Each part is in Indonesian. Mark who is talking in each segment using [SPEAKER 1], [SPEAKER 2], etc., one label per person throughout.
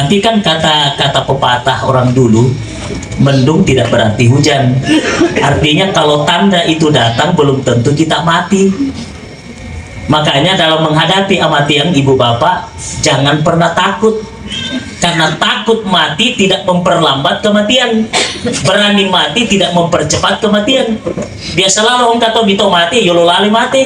[SPEAKER 1] Tapi kan kata pepatah orang dulu, mendung tidak berarti hujan. Artinya kalau tanda itu datang belum tentu kita mati. Makanya dalam menghadapi kematian ibu bapak, jangan pernah takut. Karena takut mati tidak memperlambat kematian. Berani mati tidak mempercepat kematian. Biasalah orang kata bito mati, yolo lali mati.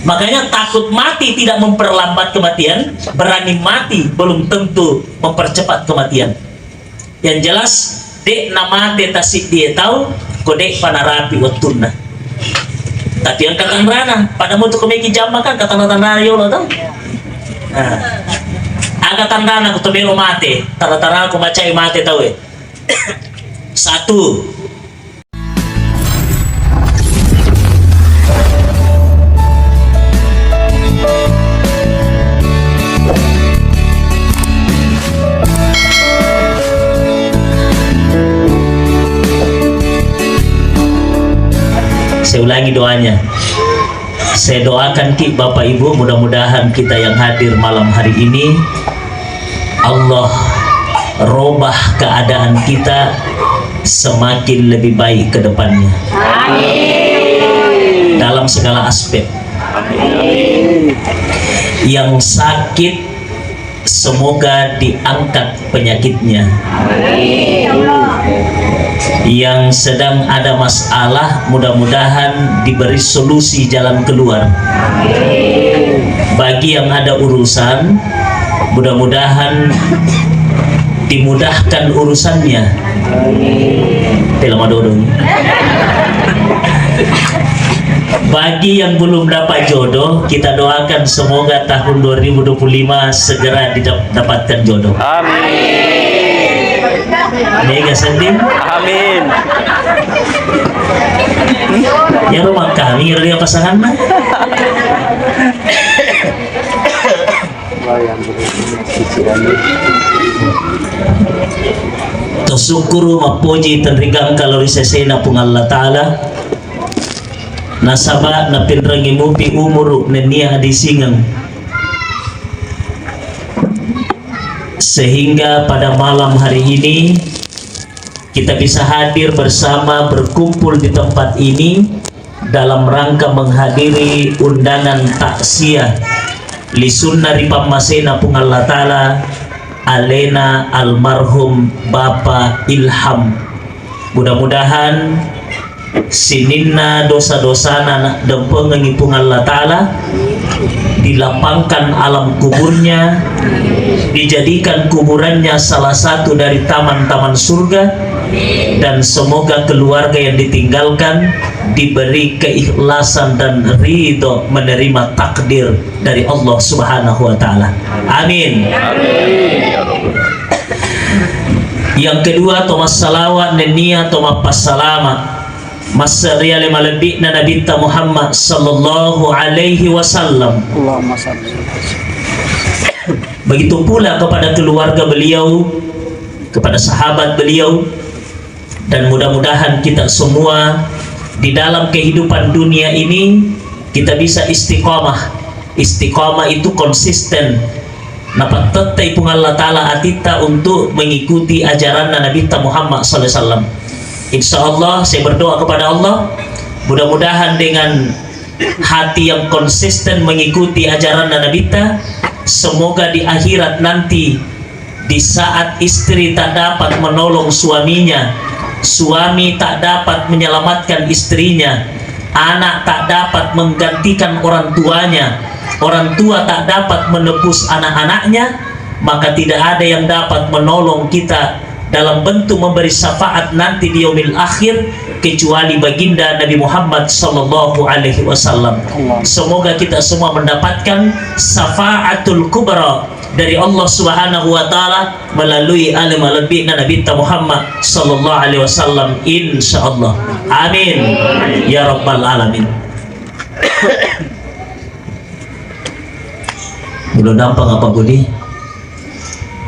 [SPEAKER 1] Makanya takut mati tidak memperlambat kematian, berani mati belum tentu mempercepat kematian. Yang jelas, dek nama tasik dia tahu, kodek panarapi watunna. Tapi yang kata rana, pada mutu kemeki jamba kan kata rana yolo tau. Agak tanda aku tebelo mati, tanda aku baca mati tahu. Satu. Saya ulangi doanya. Saya doakan Bapak Ibu, mudah-mudahan kita yang hadir malam hari ini, Allah robah keadaan kita semakin lebih baik ke depannya. Amin. Dalam segala aspek. Amin. Yang sakit semoga diangkat penyakitnya. Amin. Yang sedang ada masalah mudah-mudahan diberi solusi jalan keluar. Bagi yang ada urusan mudah-mudahan dimudahkan urusannya. Bagi yang belum dapat jodoh, kita doakan semoga tahun 2025 segera didapatkan jodoh. Amin. Mega sendiri. Amin. Ya rumah kami dia pasangan mah. Tasukuru mapuji tenrigang kalau risesena pung Allah Ta'ala nasaba na pinrangi mupi umuru nenia adisingang, sehingga pada malam hari ini kita bisa hadir bersama, berkumpul di tempat ini dalam rangka menghadiri undangan taksiyah li sunna ripamasena pung Allah Ta'ala alena almarhum Bapak Ilham. Mudah-mudahan sininna dosa-dosana dempengengi pung Allah Ta'ala dilapangkan alam kuburnya, dijadikan kuburannya salah satu dari taman-taman surga, dan semoga keluarga yang ditinggalkan diberi keikhlasan dan ridho menerima takdir dari Allah Subhanahu wa Ta'ala. Amin. Yang kedua, Thomas salawat nenia Thomas passalama Masya le malebik na Nabi Muhammad sallallahu alaihi wasallam. Begitu pula kepada keluarga beliau, kepada sahabat beliau, dan mudah-mudahan kita semua di dalam kehidupan dunia ini kita bisa istiqamah. Istiqamah itu konsisten. Napat tetai pun Allah Ta'ala atita untuk mengikuti ajaran Nabi Muhammad sallallahu alaihi wasallam. Insya Allah saya berdoa kepada Allah, mudah-mudahan dengan hati yang konsisten mengikuti ajaran Nabi kita, semoga di akhirat nanti di saat istri tak dapat menolong suaminya, suami tak dapat menyelamatkan istrinya, anak tak dapat menggantikan orang tuanya, orang tua tak dapat menebus anak-anaknya, maka tidak ada yang dapat menolong kita dalam bentuk memberi syafaat nanti di yaumil akhir kecuali baginda Nabi Muhammad sallallahu alaihi wasallam. Semoga kita semua mendapatkan syafaatul kubra dari Allah Subhanahu wa Ta'ala melalui alim lebih Nabi Muhammad sallallahu alaihi wasallam, insyaallah. Amin ya rabbal alamin. Belum nampak apa Budi?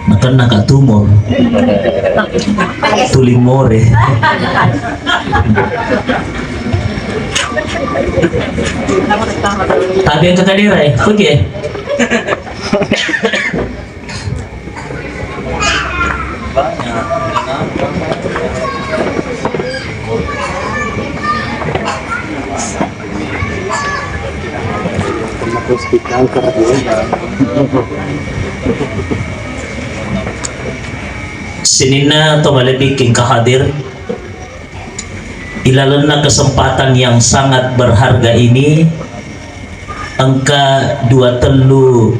[SPEAKER 1] Makan nak tumor tulimore. Tapi yang kekadirai, oke. Sinina atau malebiking kahadir, ilalan na kesempatan yang sangat berharga ini, angka 23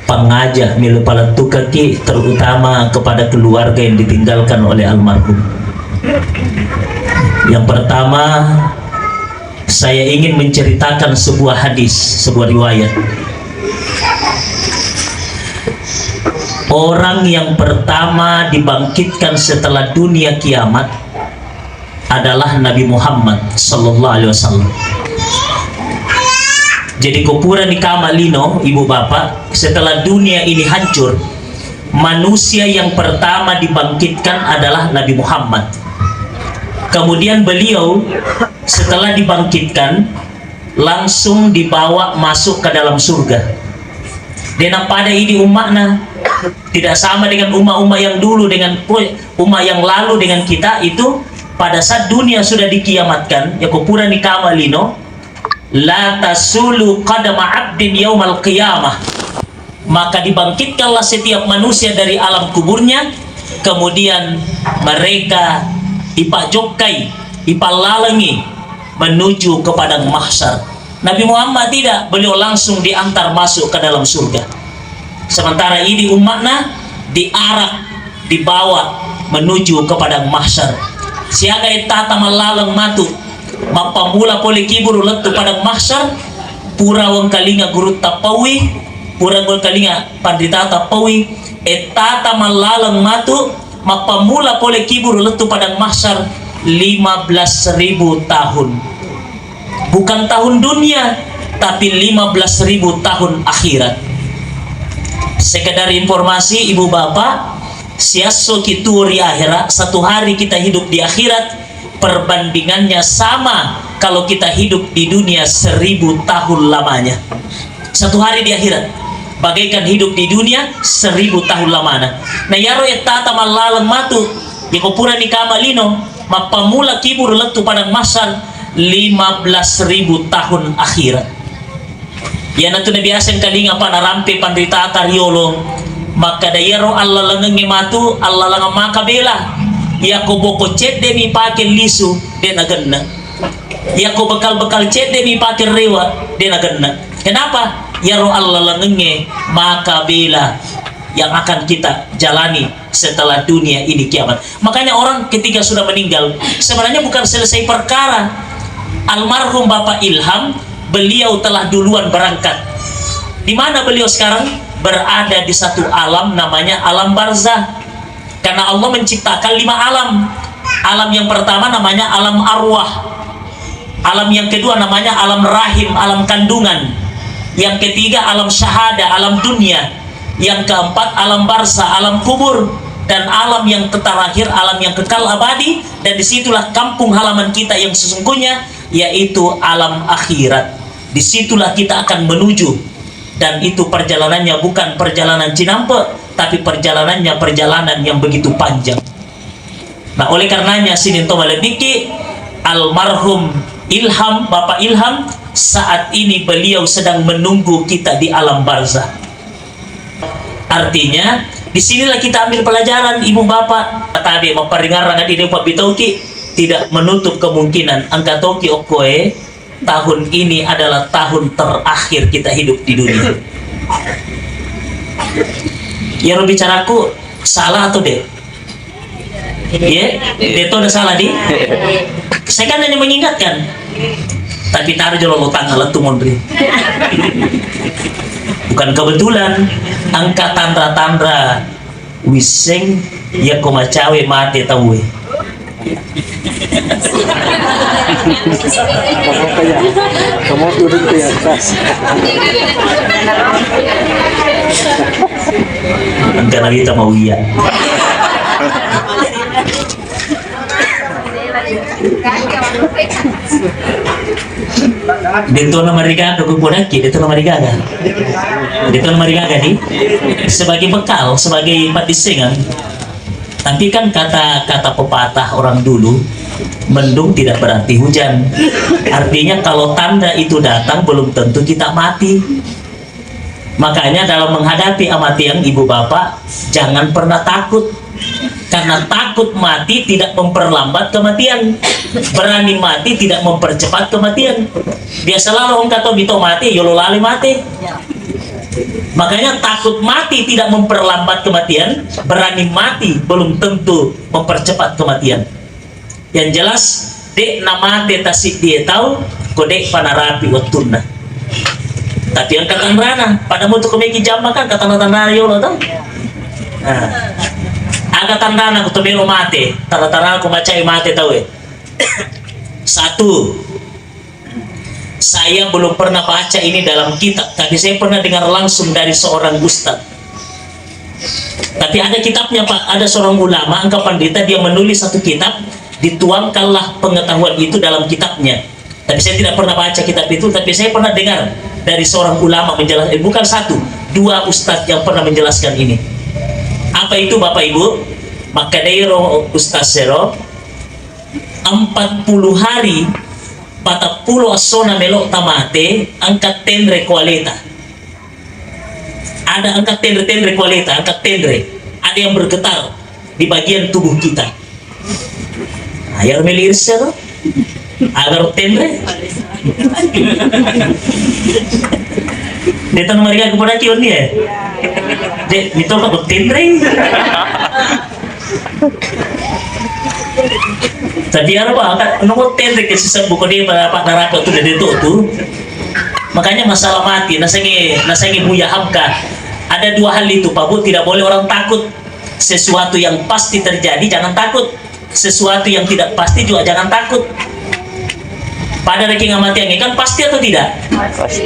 [SPEAKER 1] pengajak milu palatu kaki, terutama kepada keluarga yang ditinggalkan oleh almarhum. Yang pertama, saya ingin menceritakan sebuah hadis, sebuah riwayat. Orang yang pertama dibangkitkan setelah dunia kiamat adalah Nabi Muhammad sallallahu alaihi wasallam. Jadi kuburan di Kamalino, ibu bapak, setelah dunia ini hancur, manusia yang pertama dibangkitkan adalah Nabi Muhammad. Kemudian beliau setelah dibangkitkan langsung dibawa masuk ke dalam surga. Dan pada ini umatnya tidak sama dengan umat-umat yang dulu, dengan umat yang lalu dengan kita itu. Pada saat dunia sudah dikiamatkan, ya kuburan di Kamalino, la tasulu qadama abdin yaumal qiyamah, maka dibangkitkanlah setiap manusia dari alam kuburnya, kemudian mereka ipajokkai, ipalalangi menuju ke padang mahsyar. Nabi Muhammad tidak, beliau langsung diantar masuk ke dalam surga. Sementara ini umatnya diarak, dibawa menuju ke padang mahsyar. Siaga itata malalang matu mapamula pole kiburu letu padang mahsyar, pura wong kalinga guru tapawi, pura wong kalinga pandita tapawi, etata malalang matu mapamula pole kiburu letu padang mahsyar 15.000 tahun. Bukan tahun dunia, tapi 15.000 tahun akhirat. Sekedar informasi ibu bapak, siaso kituri akhirat, satu hari kita hidup di akhirat perbandingannya sama kalau kita hidup di dunia 1000 tahun lamanya. Satu hari di akhirat bagaikan hidup di dunia 1000 tahun lamanya. Nah yaro etata malalang matu ya kupuran di Kamalino mapamula kibur letu padang mahsyar 15.000 tahun akhirat. Ya natu nabi aseng kalinga panarampe pandrita tariolo, maka dayaro Allah langengi matu Allah langang makabela, ya ko boko cet demi pakai lisu dia nagenna, ya ko bekal cet demi pakai rewa dia nagenna. Kenapa? Ya roh Allah langengi makabela yang akan kita jalani setelah dunia ini kiamat. Makanya orang ketika sudah meninggal sebenarnya bukan selesai perkara. Almarhum Bapak Ilham, beliau telah duluan berangkat. Di mana beliau sekarang? Berada di satu alam namanya alam barzah. Karena Allah menciptakan 5 alam. Alam yang pertama namanya alam arwah. Alam yang kedua namanya alam rahim, alam kandungan. Yang ketiga alam syahada, alam dunia. Yang keempat alam barzah, alam kubur. Dan alam yang terakhir alam yang kekal abadi. Dan disitulah kampung halaman kita yang sesungguhnya, yaitu alam akhirat. Disitulah kita akan menuju, dan itu perjalanannya bukan perjalanan cinampe, tapi perjalanannya perjalanan yang begitu panjang. Nah oleh karenanya sininto malebiki almarhum Ilham, Bapak Ilham, saat ini beliau sedang menunggu kita di alam barzah. Artinya disinilah kita ambil pelajaran ibu bapak. Tadi memperingarang ini Pak Bitauki, tidak menutup kemungkinan angka toki okoe tahun ini adalah tahun terakhir kita hidup di dunia. Ya lo bicaraku salah atau deh? Ya, itu udah salah di. Saya kan hanya mengingatkan. Tapi taruh jolo lo tanggal letu mondri. Bukan kebetulan angka tandra-tandra wiseng ya koma cawe mati tahu.
[SPEAKER 2] Kamu turun ke atas.
[SPEAKER 1] Karena kita mau iya. Dito na marigaga kupunaki, dito na marigaga. Dito na marigaga di sebagai bekal, sebagai patisingan. Tapi kan kata pepatah orang dulu, mendung tidak berarti hujan. Artinya kalau tanda itu datang belum tentu kita mati. Makanya dalam menghadapi kematian ibu bapak, jangan pernah takut. Karena takut mati tidak memperlambat kematian. Berani mati tidak mempercepat kematian. Biasalah orang kata bito mati, yolo lali mati. Makanya takut mati tidak memperlambat kematian, berani mati belum tentu mempercepat kematian. Yang jelas, dek nama tasik dia tahu, kodek panarapi watunna. Tapi yang kata rana, pada mutu kemeki jamba kan kata tanda yo lo tau. Agak tanda aku tuh belo mate, tanda aku baca mate tahu ya. Satu, saya belum pernah baca ini dalam kitab, tapi saya pernah dengar langsung dari seorang ustadz. Tapi ada kitabnya Pak, ada seorang ulama, angka pandita, dia menulis satu kitab, dituangkanlah pengetahuan itu dalam kitabnya. Tapi saya tidak pernah baca kitab itu, tapi saya pernah dengar dari seorang ulama menjelaskan, bukan satu, dua ustadz yang pernah menjelaskan ini. Apa itu Bapak Ibu? Makadairo Ustaz Zero, 40 hari pada pulau Sona Melok Tamate, angkat tendre kualeta. Ada angkat tendre kualeta, angkat tendre. Ada yang bergetar di bagian tubuh kita. Ayar melirsa tuh, agar tendre. Dito mereka kepada kion dia. Dito ka tendre. Tadi apa angkat nomor tendre ke sisa buku dia pada Pak Naraka tuh dari itu. Makanya masalah mati nasangi buya hamka. Ada dua hal itu Pak Bu, tidak boleh orang takut. Sesuatu yang pasti terjadi jangan takut. Sesuatu yang tidak pasti juga jangan takut. Pada reking mati yang kan pasti atau tidak?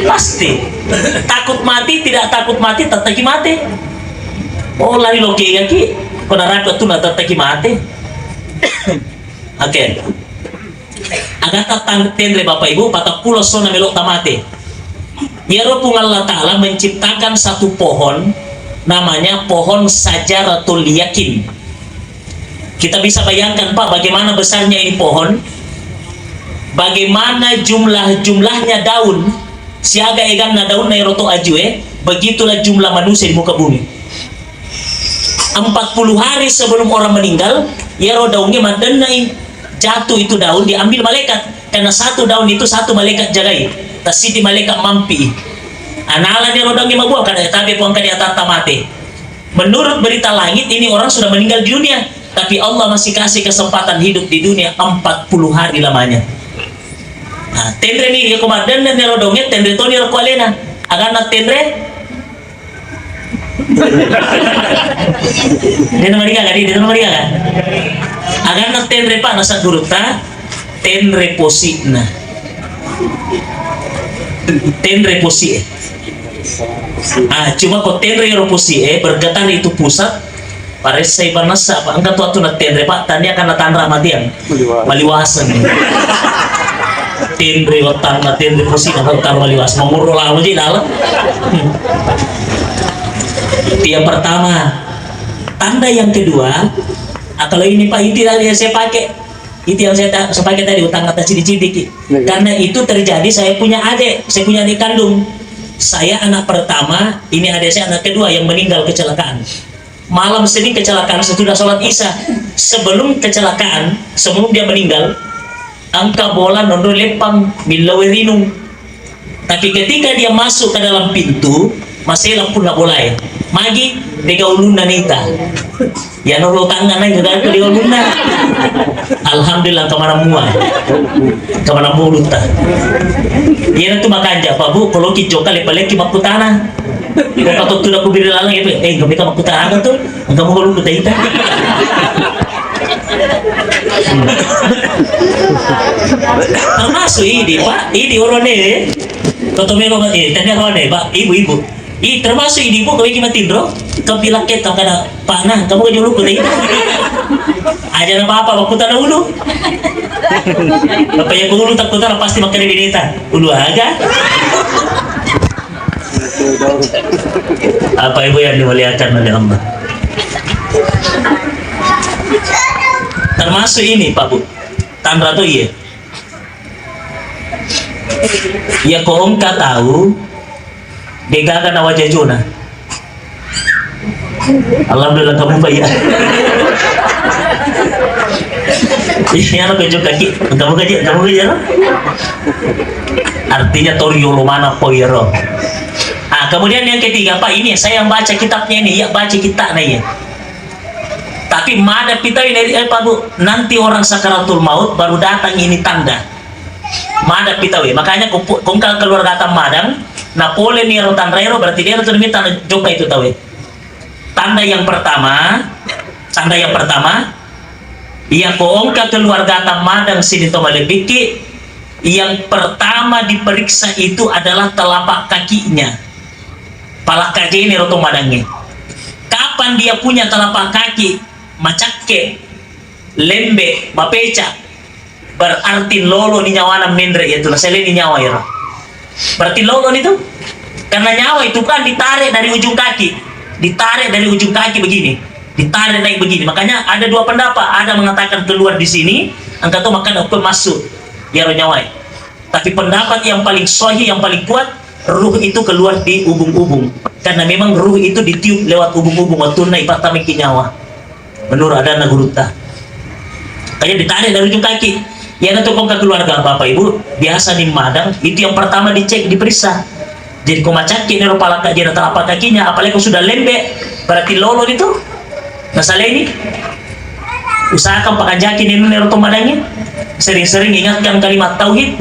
[SPEAKER 1] Pasti. Takut mati, tidak takut mati, tetaki mati. Oh lari loki ya ki, penarap itu nggak tetaki mati. Oke. Agata tendre Bapak Ibu, pada pulau Sona Melok Tamate. Ya Rabbul Allah Ta'ala menciptakan satu pohon, namanya pohon Sajaratul Yakin. Kita bisa bayangkan Pak, bagaimana besarnya ini pohon. Bagaimana jumlahnya daun, siaga eganna daun na roto ajue, begitulah jumlah manusia di muka bumi. 40 hari sebelum orang meninggal, ya daunnya madenai jatuh itu daun diambil malaikat, karena satu daun itu satu malaikat jagai, tasiti malaikat mampi. Analan dia daunnya mabuah kada tapi puang kada tata mate. Menurut berita langit ini orang sudah meninggal di dunia, tapi Allah masih kasih kesempatan hidup di dunia 40 hari lamanya. Nah, tendre ni komandan dan nerodongnya tendre to ni kualena. Agar na tendre. Dia nama dia kan? Agar na tendre Pak nasa guruta tendre posina. Tendre posi. Cuma kok tendre posi bergetar itu pusat. Pares saya panasa Pak. Angkat waktu na tendre Pak, tadi akan natandra matian. Maliwasan. Tendre otan na tendre posi na otan maliwas mengurul lalu di dalam. Itu yang pertama. Tanda yang kedua, kalau ini Pak itu yang saya pakai, itu yang saya pakai tadi utang kata cidik-cidik. Karena itu terjadi, saya punya adik kandung. Saya anak pertama, ini adik saya anak kedua yang meninggal kecelakaan. Malam Senin kecelakaan sesudah sholat Isya. Sebelum kecelakaan, sebelum dia meninggal, angka bola nondo lepang milawerinung. Tapi ketika dia masuk ke dalam pintu, masih lampu na boleh. Magi dega uluna nita. Ya nolo tangan na juga dega uluna. Alhamdulillah kamana mua. Kamana mulut ta. Yan tu makanja Pak Bu, kalau kijo kali balik ki makutana. Kau katok tu aku biri lalang itu, kami ka makutana tu, enggak mau lu kuta ita. Termasuk ini Pak, ini orang ni kotomelo tanya orang ni Pak, ibu termasuk ini ibu kau ingin matindro, kau bilang kita kada Pak nah, kamu kerja dulu kuda aja apa waktu tanah ulu, apa yang ulu tak kuda pasti makan di binita, ulu aga. Apa ibu yang dimuliakan oleh Allah? Termasuk ini Pak Bu, Tandra tuh iya. Ya kok engkau tahu degaga na wajah Jona. Alhamdulillah kamu bayar. Ini anak kejuk kaki, kamu kerja. Artinya toriolo mana poiro. Kemudian yang ketiga Pak, ini saya yang baca kitabnya ini, ya baca kitabnya ya. Tapi madap kita ini Pak Bu, nanti orang sakaratul maut baru datang ini tanda. Madap kita makanya kongkal keluar kata madang, Napole ni rotan rero berarti dia itu demi tanda joka itu tahu. Tanda yang pertama, yang koongka keluarga tamadang sini tomalebiki, yang pertama diperiksa itu adalah telapak kakinya. Palak kaki ini roto madangnya. Kapan dia punya telapak kaki macakke, lembe, mapeca, berarti lolo ni nyawana mendre yaitu selain ni nyawa ya. Berarti lolo itu karena nyawa itu kan ditarik dari ujung kaki. Ditarik dari ujung kaki begini, ditarik naik begini. Makanya ada dua pendapat, ada mengatakan keluar di sini, angka tuh makan aku masuk ya nyawa. Tapi pendapat yang paling sahih, yang paling kuat, ruh itu keluar di ubung-ubung, karena memang ruh itu ditiup lewat ubung-ubung waktu naik patamiki nyawa. Menurut ada naguruta, kayak ditarik dari ujung kaki. Ya nanti kongka keluarga bapak ibu biasa di madang itu yang pertama dicek, diperiksa. Jadi kau macaki nero pala kaki telapak kakinya, apalagi kau sudah lembek, berarti lolo itu. Masalah ini, usahakan Pak Anjaki nero tomadangnya, sering-sering ingatkan kalimat tauhid.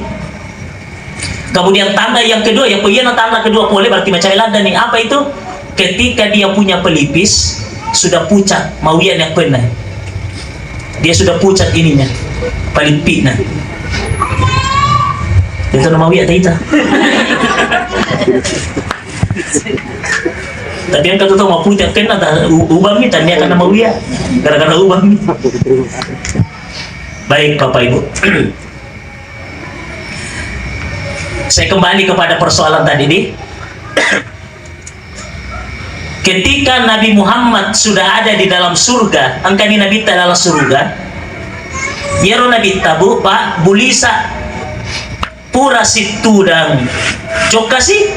[SPEAKER 1] Kemudian tanda yang kedua, ya tanda kedua boleh berarti macam lada nih. Apa itu? Ketika dia punya pelipis sudah pucat, mawian yang pernah. Dia sudah pucat ininya, pelipis nah. Itu nama wiat kita. Tapi yang kata tu mau putih kan ada ubah mi tanya kan nama wiat gara-gara ubah mi. Baik Bapak Ibu. Saya kembali kepada persoalan tadi nih. Ketika Nabi Muhammad sudah ada di dalam surga, angkani Nabi dalam surga. Yero Nabi tabu Pak bulisa pura si tudang joka si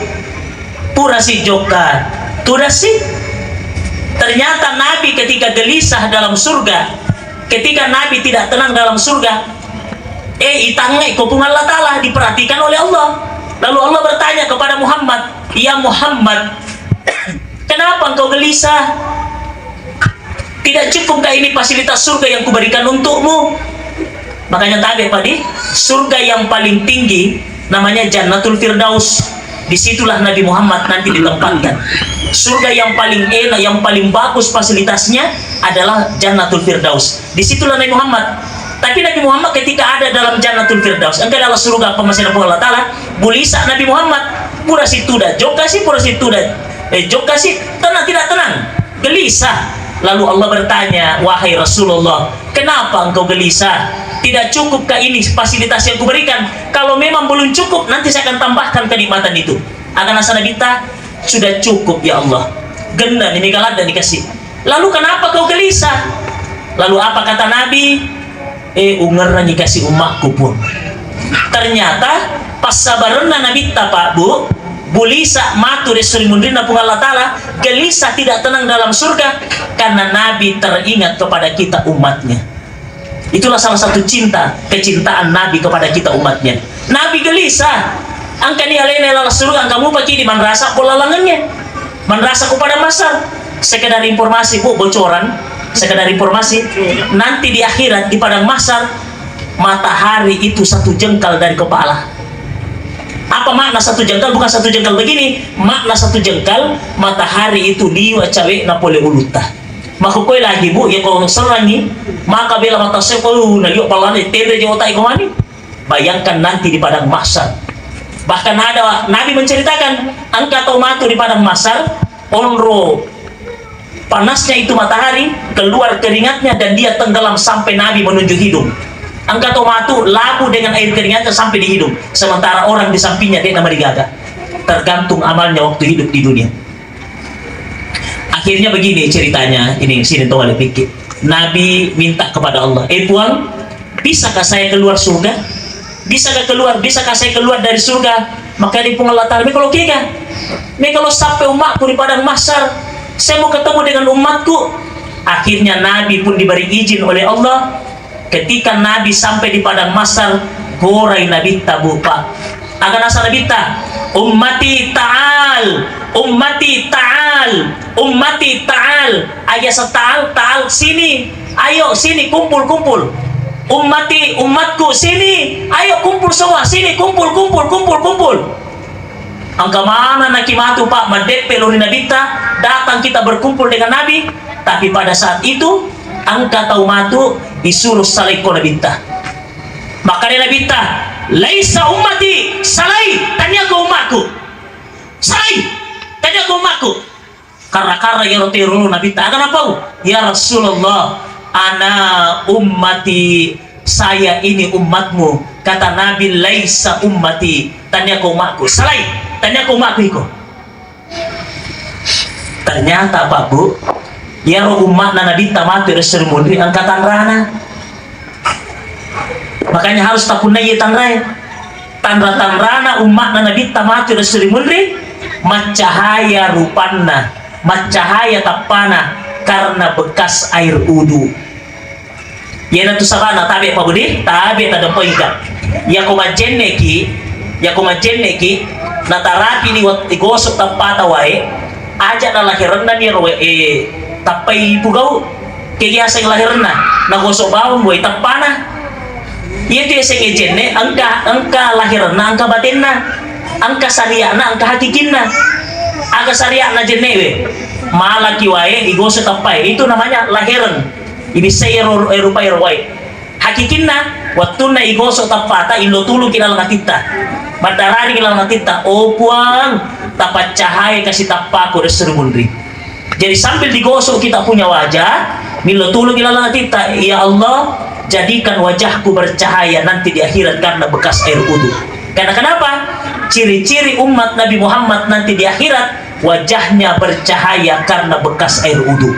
[SPEAKER 1] pura si joka tudah si. Ternyata Nabi ketika gelisah dalam surga, ketika Nabi tidak tenang dalam surga, itangai kopung Allah Ta'ala diperhatikan oleh Allah. Lalu Allah bertanya kepada Muhammad, ya Muhammad, kenapa engkau gelisah? Tidak cukupkah ini fasilitas surga yang kuberikan untukmu? Makanya tadi Pak, surga yang paling tinggi namanya Jannatul Firdaus. Disitulah Nabi Muhammad nanti ditempatkan. Surga yang paling enak, yang paling bagus fasilitasnya adalah Jannatul Firdaus. Disitulah Nabi Muhammad. Tapi Nabi Muhammad ketika ada dalam Jannatul Firdaus, engkau adalah surga pemasyarakatan Allah Ta'ala, bulisa Nabi Muhammad, pura situ dah, joka si pura situ dah, joka si tenang tidak tenang, gelisah. Lalu Allah bertanya, wahai Rasulullah, kenapa engkau gelisah? Tidak cukupkah ini fasilitas yang kuberikan? Kalau memang belum cukup, nanti saya akan tambahkan kenikmatan itu. Akan asana kita sudah cukup ya Allah. Genda ini kalah dan dikasih. Lalu kenapa kau gelisah? Lalu apa kata Nabi? Ungerna dikasih umatku pun. Ternyata pas sabarna Nabi Pak Bu, bulisa matu Rasul mundrina pun Allah Ta'ala, gelisah tidak tenang dalam surga karena Nabi teringat kepada kita umatnya. Itulah salah satu kecintaan Nabi kepada kita umatnya. Nabi gelisah, angkani alena lala surga, kamu pakai di manrasa pola lengannya, manrasa kepada masar. Sekedar informasi Bu, bocoran, sekedar informasi, nanti di akhirat di padang mahsyar matahari itu 1 jengkal dari kepala. Apa makna 1 jengkal? Bukan 1 jengkal begini, makna 1 jengkal matahari itu liwa cawe napole uluta. Maka kau lagi Bu, ya kau serangi, maka bila mata saya kau naliuk palane tenda jauh tak ikut. Bayangkan nanti di padang mahsyar. Bahkan ada Nabi menceritakan, angka atau matu di padang mahsyar, onro panasnya itu matahari, keluar keringatnya dan dia tenggelam sampai Nabi menuju hidung. Angka atau matu labu dengan air keringatnya sampai di hidung. Sementara orang di sampingnya dia nama digaga. Tergantung amalnya waktu hidup di dunia. Akhirnya begini ceritanya, ini sini tuh pikir. Nabi minta kepada Allah, Tuhan, bisakah saya keluar surga? Bisakah saya keluar dari surga? Maka di Allah Ta'ala, kalau kira, kalau sampai umatku di padang mahsyar, saya mau ketemu dengan umatku. Akhirnya Nabi pun diberi izin oleh Allah. Ketika Nabi sampai di padang mahsyar, gorai Nabi tabupa. Akan asal Nabi ta, ummati ta'al, ummati ta'al, ummati ta'al. Ayah ta'al sini, ayo sini kumpul. Umatku sini, ayo kumpul semua sini, kumpul. Angka mana nak kimatu Pak madep pelori Nabi ta, datang kita berkumpul dengan Nabi. Tapi pada saat itu angka tahu matu disuruh saleko Nabi ta. Maka dia Nabi ta, laisa ummati salai, tanya ke umatku. Salai, tanya ke umatku. Karena ya rotiru Nabi ta. Akan apa? Ya Rasulullah, ana ummati, saya ini umatmu. Kata Nabi, laisa ummati, tanya ke umatku. Salai, tanya ke umatku itu. Ternyata Pak Bu, ya roh umat na Nabi tamatu resermundri angkatan rana. Makanya harus tapunai tangrai. Tanrana umat na Nabi tamatu resermundri macahaya rupanna, macahaya tapana karena bekas air udu. Ya natu sabana tabe Pak Budi, tabe tada poinka. Ya komajenneki natarapi ni wat igosok tapata wae aja na lahiran na ni roe tapai pugau kaya sa lahiran na nagosok bawang boy tapana. Itu yang ngejenne angka lahiran na angka batin na angka syariah na angka hakikin na angka syariah na jenne we malaki wae igosok tapai itu namanya lahiran. Ini saya rupa wae hakikin na waktu na igosok tapata ilo tulu kinal natita madarani kinal natita puang tapat cahaya kasih tapaku resermundri. Jadi sambil digosok kita punya wajah milo tulu kinal natita, ya Allah jadikan wajahku bercahaya nanti di akhirat karena bekas air wudu. Karena kenapa? Ciri-ciri umat Nabi Muhammad nanti di akhirat wajahnya bercahaya karena bekas air wudu.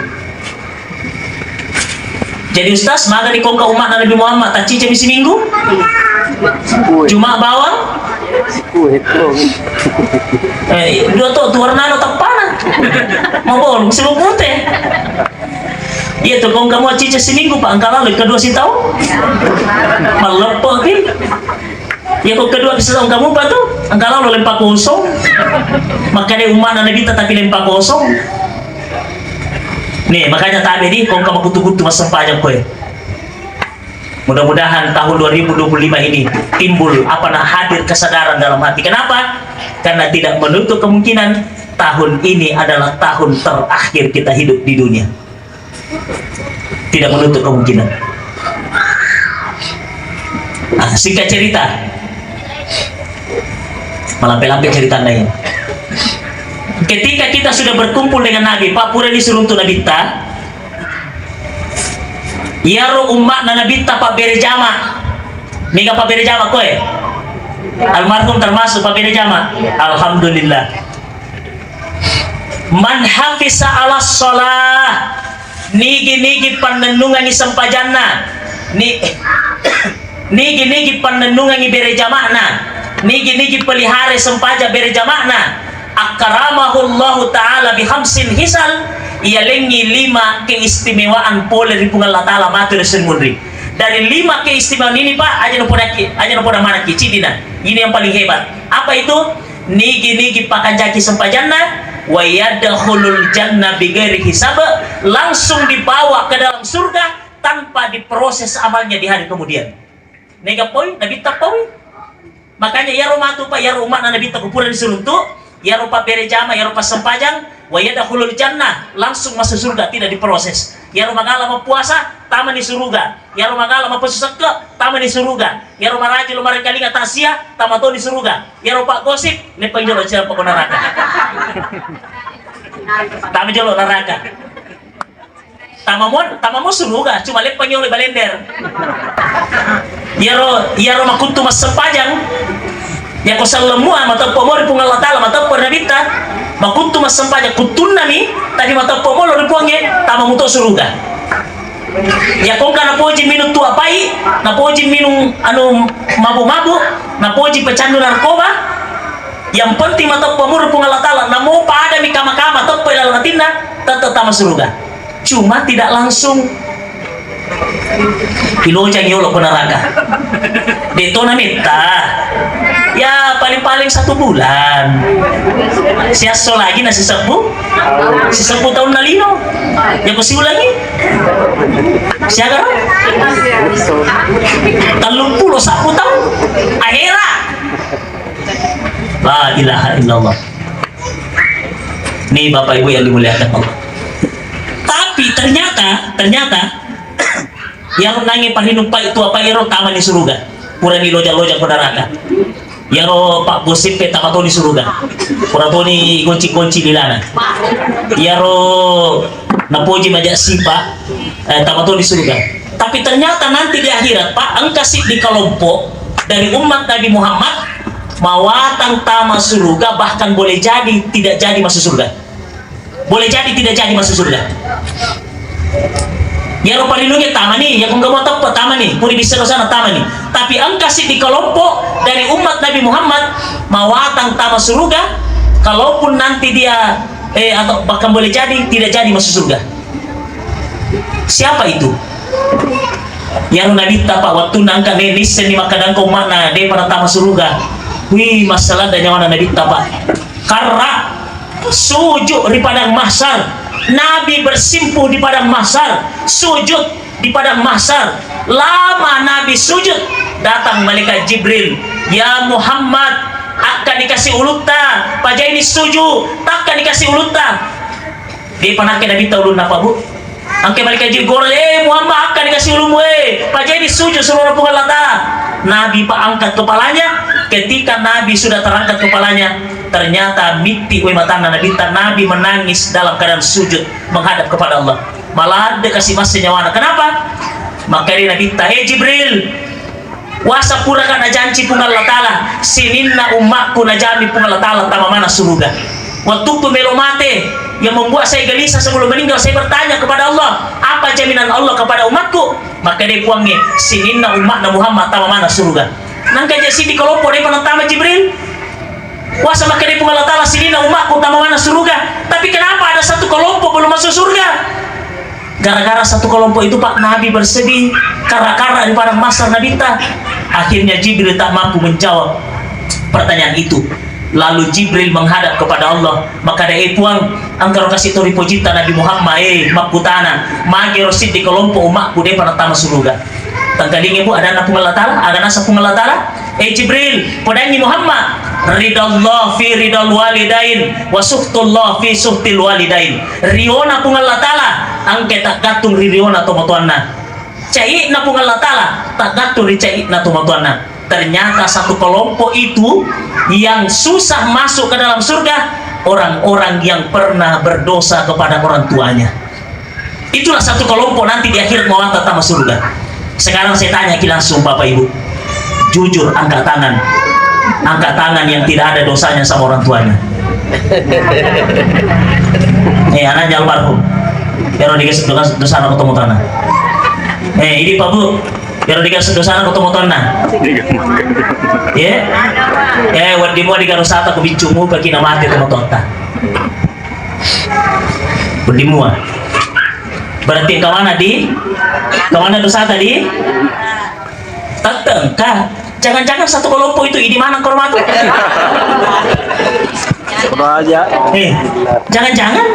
[SPEAKER 1] Jadi Ustaz, maka di kongka umat Nabi Muhammad tak cice misi minggu? Cuma bawang? Dua tu warna tak panah. Mau bolong sebelum putih. Iya tuh kongka mau cice seminggu Pak, angka lalu kedua si tahu? Melepok nih. Ya kok kedua bisa tahu kamu Pak tuh? Angka lalu lempak kosong. Makanya umat Nabi tapi lempak kosong. Nih makanya tabe di kong kamu kutu-kutu masa panjang kowe. Mudah-mudahan tahun 2025 ini timbul hadir kesadaran dalam hati. Kenapa? Karena tidak menutup kemungkinan tahun ini adalah tahun terakhir kita hidup di dunia. Tidak menutup kemungkinan. Nah, singkat cerita, malampe-lampe cerita lain. Ketika kita sudah berkumpul dengan Nabi, Pak Pura disuruh untuk Nabi ta, ya roh umat na Nabi ta Pak bere jama, nika Pak bere jama kowe, almarhum termasuk Pak bere jama, alhamdulillah. Man hafiza ala sholah, nigi panenungan ni sampajanna, nigi panenungan ni bere jamana, nigi pelihara sempaja bere jamana. Akaramahullahu ta'ala bihamsin hisal, ia lengi 5 keistimewaan pole ripungan Allah ta'ala matur semundri. Dari 5 keistimewaan ini Pak, aja nopoda mana kicidina. Ini yang paling hebat. Apa itu? Nigi pakanjaki sempajanna wa yadkhulul jannah bighairi hisab, langsung dibawa ke dalam surga tanpa diproses amalnya di hari kemudian. Nega poin, Nabi tak poin. Makanya ya rumatu Pak, ya rumah Nabi tak kupuran disuruh ya rupa bere jama, ya rupa sempajang, wa yadkhulul jannah, langsung masuk surga tidak diproses. Ya rumah gala mau puasa, taman di surga. Ya rumah gala mau pesusek, taman di surga. Ya rumah rajin lumar kali ngatasia, taman to di surga. Ya rupa gosip, lepang jolo siapa pokok neraka. Taman jolo neraka. Tamamu surga, cuma lepang jolo balender. Ya rumah kuntu mas sempajang. Ya ko sallamua mata pomori pung Allah taala mata por nabita makuntu masampaja kutunna ni tadi mata pomolo ripuangnya tama muto suruga ya kongka na poji minum tua pai na poji minum anu mabu-mabu na poji pecandu narkoba yang penting mata pomolo pung Allah Ta'ala na mau pada mi kama-kama topo dalam hatina tetap tama suruga cuma tidak langsung pilojang yolo ko neraka dito na minta ya paling-paling 1 bulan siaso lagi na si sepuh tahun na lino ya ko siu lagi siaga 30 tahun akhira la ilaha illallah. Nih Bapak Ibu yang dimuliakan Allah, tapi ternyata yang nangi pahinumpa itu apa yaro taman di surga pura ni loja-loja ke neraka yaro Pak Gosip tamato di surga pura ni gonci-gonci di lana yaro napoji majak sipa tamato di surga. Tapi ternyata nanti di akhirat Pak angkasih di kelompok dari umat Nabi Muhammad mawatang tama surga, bahkan boleh jadi tidak jadi masuk surga, boleh jadi tidak jadi masuk surga. Ya rupa lindungi taman nih, ya kung mau tempat taman nih, puri bisa ke sana taman nih. Tapi angkasih di kelompok dari umat Nabi Muhammad mawatang tama surga, kalaupun nanti dia atau bahkan boleh jadi tidak jadi masuk surga. Siapa itu? Yang Nabi Pak waktu nangka nenis seni makanan kau mana dia pada tama surga. Wih masalah dan nyawa Nabi Pak karena sujud di padang mahsyar. Nabi bersimpuh di padang mahsyar, sujud di padang mahsyar. Lama Nabi sujud, datang malaikat Jibril, ya Muhammad akan dikasih ulutta, pajak ini sujud, takkan dikasih ulutta. Dia pernah Nabi tahu apa Bu? Angke malaikat Jibril, Muhammad akan dikasih ulumu, pajak ini sujud seluruh Allah Ta'ala. Nabi Pak angkat kepalanya. Ketika Nabi sudah terangkat kepalanya, ternyata miti matana Nabi menangis dalam keadaan sujud menghadap kepada Allah. Malah dia kasih masa nyawana. Kenapa? Maka dia Nabi Jibril, wasa pura kana janji pun Allah Ta'ala, sininna umatku najami pun Allah Ta'ala tama mana surga. Waktu itu melo mate yang membuat saya gelisah sebelum meninggal, saya bertanya kepada Allah, apa jaminan Allah kepada umatku? Maka dia puangnya, sininna umatna Muhammad tama mana surga. Nangka jasi di kelompok dia penentama Jibril. Wasa maka dia Allah Ta'ala sinina umatku tama mana surga. Tapi kenapa ada satu kelompok belum masuk surga? Gara-gara satu kelompok itu Pak Nabi bersedih, kara-kara di padang mahsyar Nabi tak. Akhirnya Jibril tak mampu menjawab pertanyaan itu. Lalu Jibril menghadap kepada Allah, maka dia puang angkaro kasih tori pojita Nabi Muhammad makutana magi rosid di kelompok umatku dia penentama surga. Tangkaling ibu ada anak Allah Ta'ala, ada nasa Allah Ta'ala. Jibril, podangi Muhammad, ridallah fi ridal walidain, wa suhtullah fi suhtil walidain. Riona Allah Ta'ala, angke tak gatung riona tomatuanna. Cai na Allah Ta'ala, tak gatung cai na tomatuanna. Ternyata satu kelompok itu yang susah masuk ke dalam surga, orang-orang yang pernah berdosa kepada orang tuanya. Itulah satu kelompok nanti di akhirat mawata tama surga. Sekarang saya tanya langsung Bapak Ibu, jujur angkat tangan yang tidak ada dosanya sama orang tuanya. Anaknya almarhum, kalau dikasih dosa anak ketemu tanah. Ini Pak Bu, kalau dikasih dosa anak ketemu tanah. Wadi mau digarusata ku bicumu bagi nama hati ketemu tanah. Wadi mua. Berarti kemana dosa tadi? Tetengkah? Jangan-jangan satu kelompok itu di mana kormat?
[SPEAKER 2] aja.
[SPEAKER 1] Jangan-jangan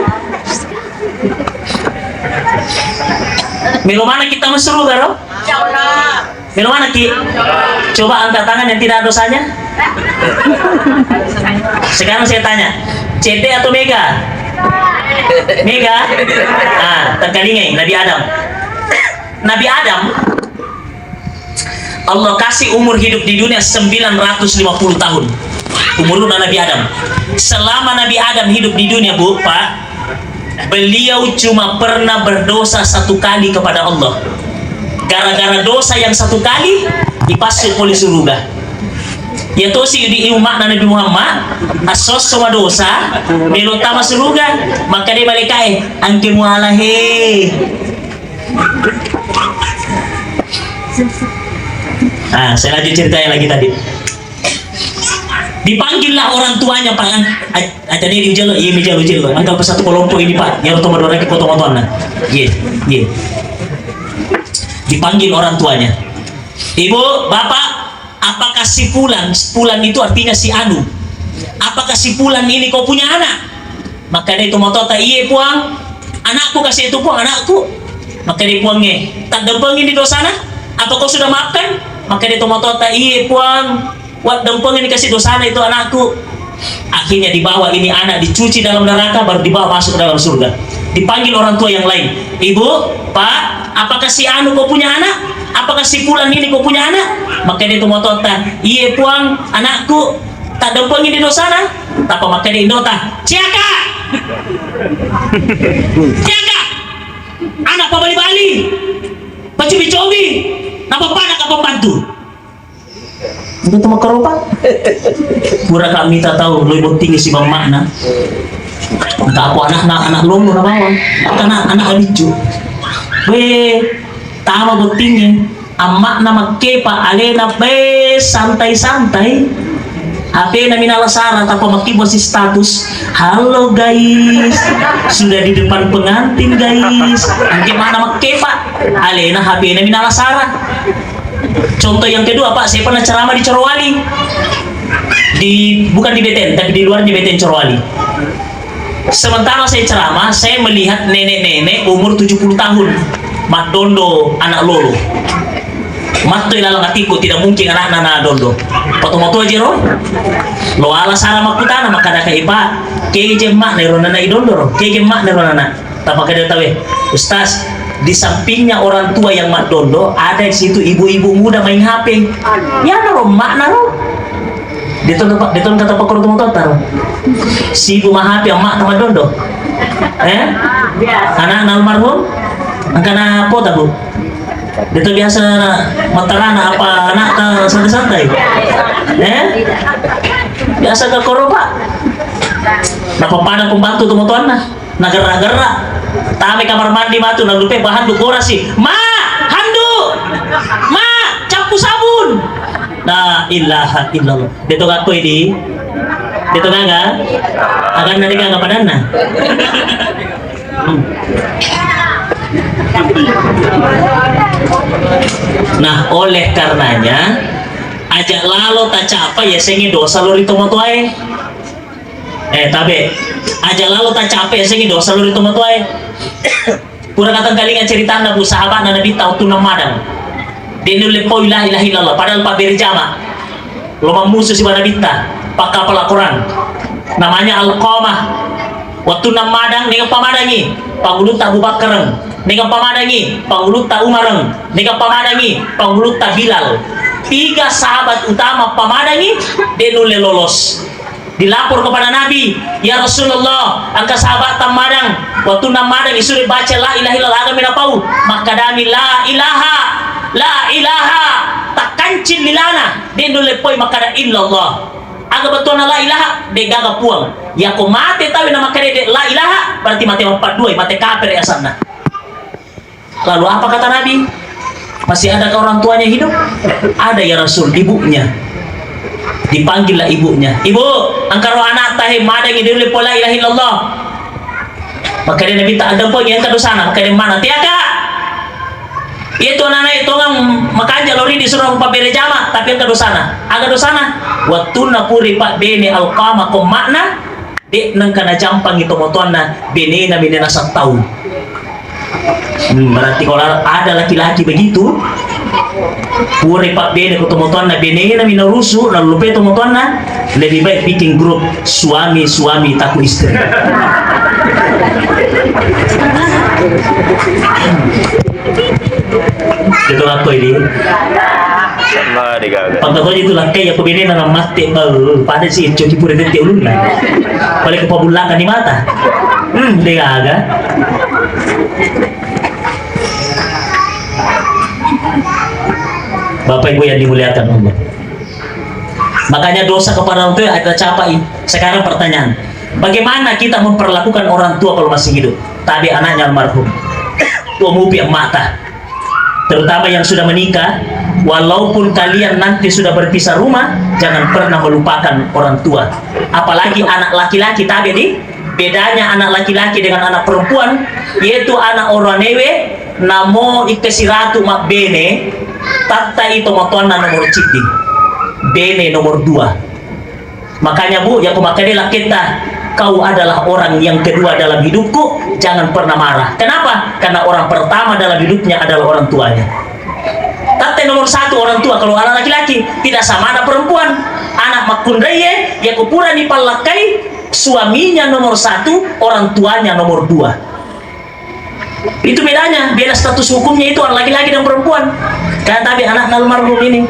[SPEAKER 1] milo mana kita mesuru garo? Milo mana Ki? Coba angkat tangan yang tidak ada dosanya. Sekarang saya tanya, CD atau Mega? Mega? Terkalingai Nabi Adam. Nabi Adam Allah kasih umur hidup di dunia 950 tahun. Umur Nabi Adam. Selama Nabi Adam hidup di dunia Bu, Pak, beliau cuma pernah berdosa 1 kali kepada Allah. Gara-gara dosa yang 1 kali dipasuk oleh surga. Ya to si di umat na Nabi Muhammad asos sama dosa melo tama surga maka dia balik kae angke muala he. Saya lanjut ceritanya lagi tadi. Dipanggillah orang tuanya Pak. Ada dia diujar lo, iya meja ujar lo. Anggap satu kelompok ini Pak, yang utama orang ke potong-potongan. Iya. Dipanggil orang tuanya. Ibu, bapak, apakah si Fulan itu artinya si Anu? Apakah si Fulan ini kau punya anak? Maka dia itu mau tahu, iya puang, anakku kasih itu puang, anakku. Maka dia puangnya, tak dempengin di dosana? Apa kau sudah maafkan? Maka dia itu mau tahu, iya puang, wat dempengin dikasih dosana itu anakku. Akhirnya dibawa ini anak dicuci dalam neraka baru dibawa masuk ke dalam surga. Dipanggil orang tua yang lain, ibu, pak, apakah si Anu kau punya anak? Apakah si Fulan ini kau punya anak? Maka dia itu mau tahu, iya puang, anakku. Tak dempengin di dosana? Tapi maka dia indota, ciaka, ciaka, anak pa bali-bali, pacubi-cubi, napa panak apa pembantu? Itu tuh makaropa. Pura kami tak tahu lebih tinggi si bang makna. Entah aku anak lombo na bawang, anak alicu. Tama tinggi, amak nama kepa alena santai-santai. HP na minalasara tapos makibos si status. Halo guys, sudah di depan pengantin guys. Ang gimana makepa alena HP na minalasara. Contoh yang kedua Pak, saya pernah ceramah di Corowali. Bukan di Beten, tapi di luar di Beten Corowali. Sementara saya ceramah, saya melihat nenek-nenek umur 70 tahun. Mat dondo anak lolo. Mat to ilalang atiku tidak mungkin anak nana dondo. Foto-foto aja ro. Lo ala sara makutana makada kay iba. Kaya mak nero nana idondo ro. Kaya mak nero nana. Tapi kada tahu Ustaz, di sampingnya orang tua yang mak dondo ada di situ ibu-ibu muda main HP. Ya naro mak naro. Diton kata pakor tuh taruh. Si ibu mah HP mak sama dondo. Anak almarhum angkana apa bu? Itu biasa matarana apa anak ke santai-santai. Biasa ke koro Pak. Napa pada pembantu tuh motoan nah gerak-gerak. Tame kamar mandi matu nang lupa bahan dukora sih. Ma, handuk. Ma, capu sabun. La ilaha illallah. Dito ka ko ini. Dito ka nga. Akan nanti ka padana. Nah, oleh karenanya ajak lalo tak capa ya sengi dosa lo rito motoai. Tabe ajak lalo tak capa ya sengi dosa lo rito motoai. Pura kata galingan cerita na bu sahabat na Nabi tahu tu namadang. Dia nulis po ilah ilallah padahal Pak Berjama lo musuh si Nabi ta pak kapal Quran namanya Al-Qamah. Waktu namadang dengan pamadangi pangulut Abu Bakar dengan pamadangi pangulut Umar dengan pamadangi pangulut Bilal. 3 sahabat utama pamadangi dia nulis lolos dilapor kepada Nabi, ya Rasulullah angka sahabat tamadang waktu namadang disuruh baca la ilaha illallah agak minapau maka dami la ilaha tak kancin lilana dia nulis poi maka da illallah agak betul la ilaha de gaga puang ya ko mate tahu nama kare de la ilaha berarti mate 42 mate kafir asalna. Lalu apa kata Nabi? Masih ada orang tuanya hidup? Ada ya Rasul, ibunya. Dipanggillah ibunya. Ibu, angkaro anak tahe madang idul la ilaha illallah. Maka dia Nabi tak ada pun yang ke sana, maka dia mana? Tiaka. Itu anak itu ngang makanya lori disuruh Pak Berjama tapi yang ke sana. Agak dosana. Waktu napuri Pak Bene Al-Qamah ko makna de nang kana jampang itu motuanna bene na bene nasak tahu. Berarti kalau ada laki-laki begitu puri Pak Bene ko motuanna bene na minarusu lalu lupa itu motuanna lebih baik bikin grup suami takut istri. Itu apa ini? Pagkakot itu lang kaya pabili na ng mati pada si Choki pura dete ulun na balik ke pabulakan ni mata di aga Bapak Ibu yang dimuliakan Allah, Makanya dosa kepada orang tua ada capai. Sekarang pertanyaan, bagaimana kita memperlakukan orang tua kalau masih hidup? Tadi anaknya almarhum, tua mupi mata, terutama yang sudah menikah. Walaupun kalian nanti sudah berpisah rumah, jangan pernah melupakan orang tua. Apalagi anak laki-laki tadi nih. Bedanya anak laki-laki dengan anak perempuan, yaitu anak orang newe namo ikesiratu mak bene tatta itu motuana nomor citi bene nomor 2. Makanya Bu, ya kumakadela kita, kau adalah orang yang kedua dalam hidupku, jangan pernah marah. Kenapa? Karena orang pertama dalam hidupnya adalah orang tuanya. Tatta nomor 1 orang tua. Kalau anak laki-laki tidak sama anak perempuan. Anak makundaye ya kupura ni palakai, suaminya nomor 1, orang tuanya nomor 2. Itu bedanya, beda status hukumnya itu orang laki-laki dan perempuan. Karena tadi anak almarhum ini,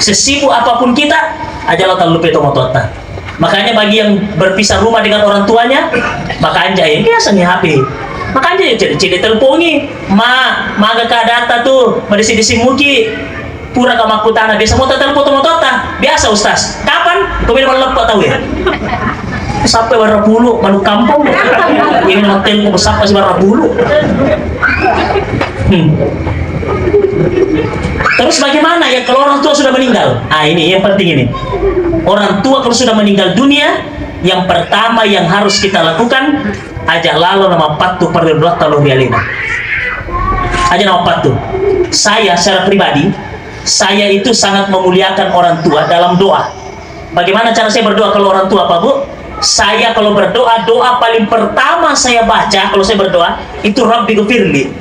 [SPEAKER 1] sesibuk apapun kita, ajalah terlalu peto motota. Makanya bagi yang berpisah rumah dengan orang tuanya, makanya yang biasa nih HP. Makanya jadi telepongi, maga kadata tuh, madisi muki, pura kamaku tanah, biasa mau telepon biasa Ustaz. Kapan? Kau bilang lepas tahu ya? Sampai barra bulu, malu kampung. Ini hotel ko sampai si barra bulu. Terus bagaimana ya kalau orang tua sudah meninggal? Ini yang penting ini. Orang tua kalau sudah meninggal dunia, yang pertama yang harus kita lakukan, ajak lalu nama patu perdoa talu bialina. Aja nama patu. Saya secara pribadi, saya itu sangat memuliakan orang tua dalam doa. Bagaimana cara saya berdoa kalau orang tua, Pak Bu? Saya kalau berdoa, doa paling pertama saya baca kalau saya berdoa itu Rabbi Ghfirli.